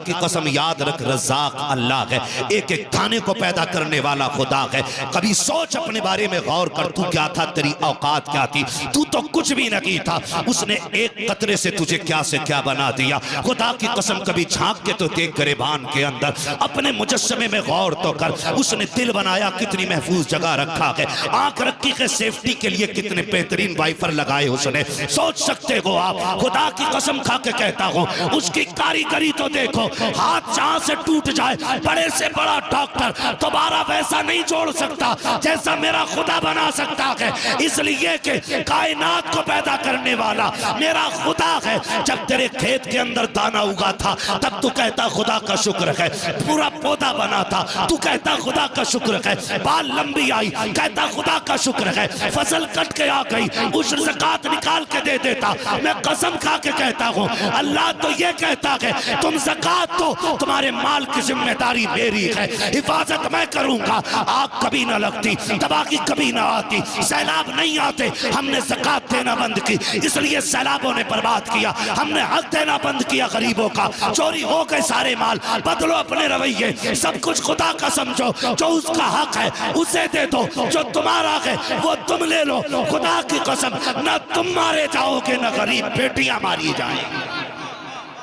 की कसम याद रख, रज़ाक अल्लाह है, एक एक खाने को पैदा करने वाला खुदा है। कभी सोच अपने बारे में गौर कर, तू क्या था, तेरी औकात क्या थी? तू तो कुछ भी नहीं था, उसने एक कतरे से तुझे क्या से क्या बना दिया। खुदा की कसम कभी झांक के तो देख गिरेबान के अंदर, अपने मुजस्समे में गौर तो कर, उसने दिल बनाया कितनी महफूज जगह रखा है, आंख रखी है सेफ्टी के लिए कितने बेहतरीन वाइफर लगाए उसने। सोच सकते हो आप? खुदा की कसम खा के कहता हूं, उसकी कारीगरी तो देखो, हाथ जहां से टूट जाए, बड़े से बड़ा डॉक्टर दोबारा वैसा नहीं जोड़ सकता जैसा मेरा खुदा बना सकता है, इसलिए कि कायनात को पैदा करने वाला मेरा खुदा है। जब तेरे खेत के अंदर दाना उगा था तब तू कहता खुदा का शुक्र है, पूरा पौधा बना था तू कहता खुदा का शुक्र है, बाल लंबी आई कहता खुदा का शुक्र है, फसल कट के आ गई उस ज़कात निकाल के दे देता। मैं कसम खा के कहता हूँ, अल्लाह तो ये कहता है तुम ज़कात दो, तुम्हारे माल की जिम्मेदारी मेरी है, हिफाजत मैं करूंगा, आग कभी ना लगती, तबाही कभी ना आती, सैलाब नहीं आते, हमने ज़कात देना बंद की इसलिए सैलाबों ने बर्बाद किया, हमने हक देना बंद किया गरीबों का, चोरी हो गए सारे माल, बदलो अपने रवैये, सब कुछ खुदा का समझो, जो उसका हक है उसे दे दो, जो तुम्हारा है वो तुम ले लो। खुदा की कसम, न तुम मारे जाओगे न गरीब बेटियां मारी जाएंगी।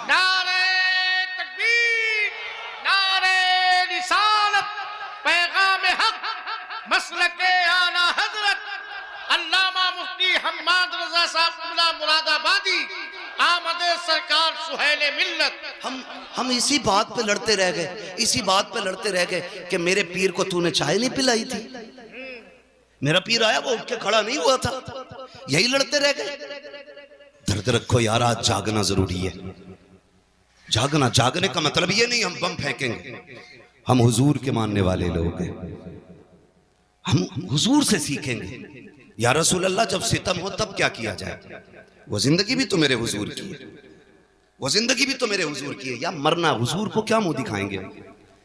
नारे तकबीर, नारे रिसालत, पैगाम हक, मसलके आला हजरत अल्लामा मुफ्ती हम्माद रजा साहब मुरादाबादी, आमदे सरकार सुहेले मिल्लत। हम इसी बात पे लड़ते रह गए, इसी बात पे लड़ते रह गए कि मेरे पीर को तूने चाय नहीं पिलाई थी। मेरा पीर आया वो उठ के खड़ा नहीं हुआ था, यही लड़ते रह गए। दर्द रखो यार, आज जागना जरूरी है, जागना। जागने का मतलब ये नहीं हम बम फेंकेंगे, हम हुजूर के मानने वाले लोग हैं, हम हुजूर से सीखेंगे। या रसूल अल्लाह, जब सितम हो तब क्या किया जाए? वो जिंदगी भी तो मेरे हुजूर की है, वो जिंदगी भी तो मेरे हुजूर की है। या मरना, हुजूर को क्या मुंह दिखाएंगे?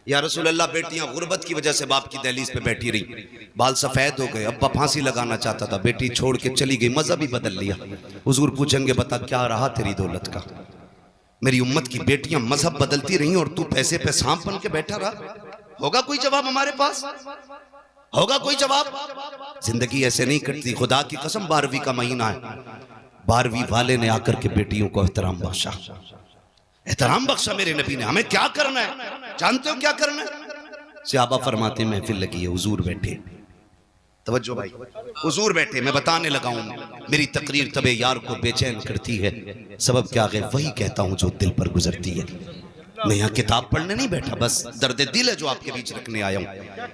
या रसूल अल्लाह, बेटियां गुर्बत की वजह से बाप की दहलीज पे बैठी रही, बाल सफेद हो गए, अब्बा फांसी लगाना चाहता था, बेटी छोड़ के चली गई, मजहब ही बदल लिया। हुजूर पूछेंगे बता क्या रहा तेरी दौलत का? मेरी उम्मत की बेटियां मजहब बदलती रही और तू पैसे पे सांप बन के बैठा रहा। होगा कोई जवाब हमारे पास? होगा कोई जवाब? जिंदगी ऐसे नहीं कटती। खुदा की कसम, 12वीं का महीना है, 12वीं वाले ने आकर के बेटियों को एहतराम बख्शा, एहतराम बख्शा मेरे नबी ने। हमें क्या करना है जानते हो? क्या करना है? सहाबा फरमाते महफिल लगी है, हुजूर बैठे, तवज्जो भाई, हुजूर बैठे, मैं बताने लगा हूं। मेरी तकरीर तबे यार को बेचैन करती है, सबब क्या है वही कहता हूं जो दिल पर गुजरती है। मैं यहाँ किताब पढ़ने नहीं बैठा, बस दर्द दिल है जो आपके बीच रखने आया हूँ।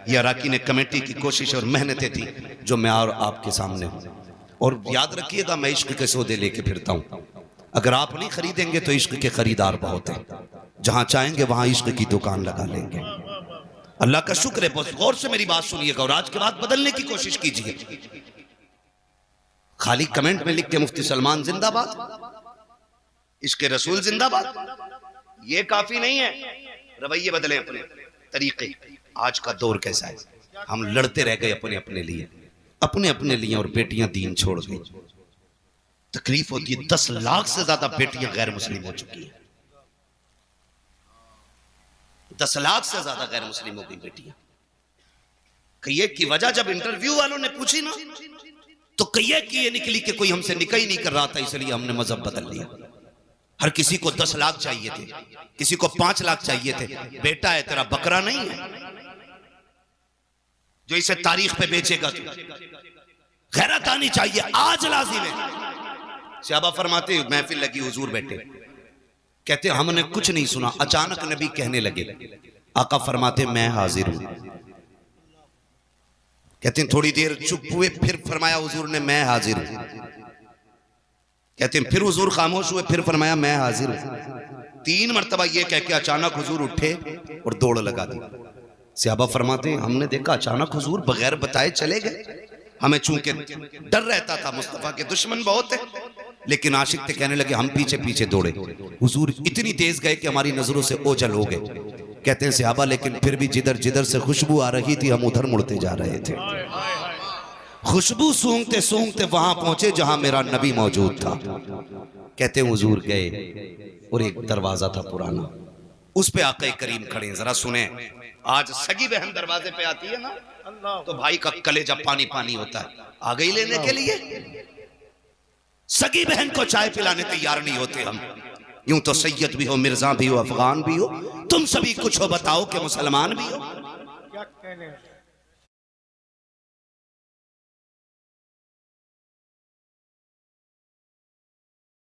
यह अराकीन कमेटी की कोशिश और मेहनतें थी जो मैं और आपके सामने हूँ। और याद रखिएगा, मैं इश्क के सौदे लेके फिरता हूँ, अगर आप नहीं खरीदेंगे तो इश्क के खरीदार बहुत हैं, जहां चाहेंगे वहां इश्क की दुकान लगा लेंगे। अल्लाह का शुक्र है, बहुत गौर से मेरी बात सुनिएगा और आज के बाद बदलने की कोशिश कीजिए। खाली कमेंट में लिख के मुफ्ती सलमान जिंदाबाद, इश्क रसूल जिंदाबाद, ये काफी नहीं है। रवैये बदलें, अपने तरीके। आज का दौर कैसा है, हम लड़ते रह गए अपने अपने लिए, अपने अपने लिए, और बेटियां दीन छोड़ गई। तकलीफ होती है, 10 लाख से ज्यादा बेटियां गैर मुस्लिम हो चुकी हैं, 10 लाख से ज्यादा गैर मुस्लिम हो गई बेटियां। कहिए की वजह जब इंटरव्यू वालों ने पूछी ना, तो कहिए की ये निकली कि कोई हमसे निकाह ही नहीं कर रहा था, इसलिए हमने मजहब बदल लिया। हर किसी को 10 लाख चाहिए थे, किसी को 5 लाख चाहिए थे। बेटा है तेरा, बकरा नहीं है जो इसे तारीख पे बेचेगा। तू गैरत आनी चाहिए, आज लाजिम है। सहाबा फरमाते, महफिल लगी, हुजूर बैठे, कहते हमने कुछ नहीं सुना, अचानक नबी कहने लगे। आका फरमाते मैं हाजिर हूं। कहते हैं थोड़ी देर चुप हुए, फिर फरमाया हुजूर ने मैं हाजिर हूं। कहते हैं फिर हुजूर खामोश हुए, फिर फरमाया मैं हाजिर हूं। 3 मरतबा ये कह के अचानक हुजूर उठे और दौड़ लगा दी। सहाबा फरमाते हैं हमने देखा अचानक हुजूर बगैर बताए चले गए। हमें चूंकि डर रहता था, मुस्तफा के दुश्मन बहुत है, लेकिन आशिक थे, कहने लगे हम पीछे पीछे दौड़े। हुजूर इतनी तेज गए कि हमारी नजरों से ओझल हो गए। कहते हैं सहाबा लेकिन फिर भी जिधर जिधर से खुशबू आ रही थी हम उधर मुड़ते जा रहे थे। खुशबू सूंघते सूंघते वहां पहुंचे जहां मेरा नबी मौजूद था। कहते हैं हुजूर गए और एक दरवाजा था पुराना, उस पे आका करीम खड़े हैं। जरा सुने, आज सगी बहन दरवाजे पे आती है ना तो भाई का कलेजा पानी पानी होता है। आ गई लेने के लिए, सगी बहन को चाय पिलाने तैयार नहीं होते हम। यूं तो सैयद भी हो, मिर्जा भी हो, अफगान भी हो, तुम सभी कुछ हो बताओ कि मुसलमान भी हो। क्या कहने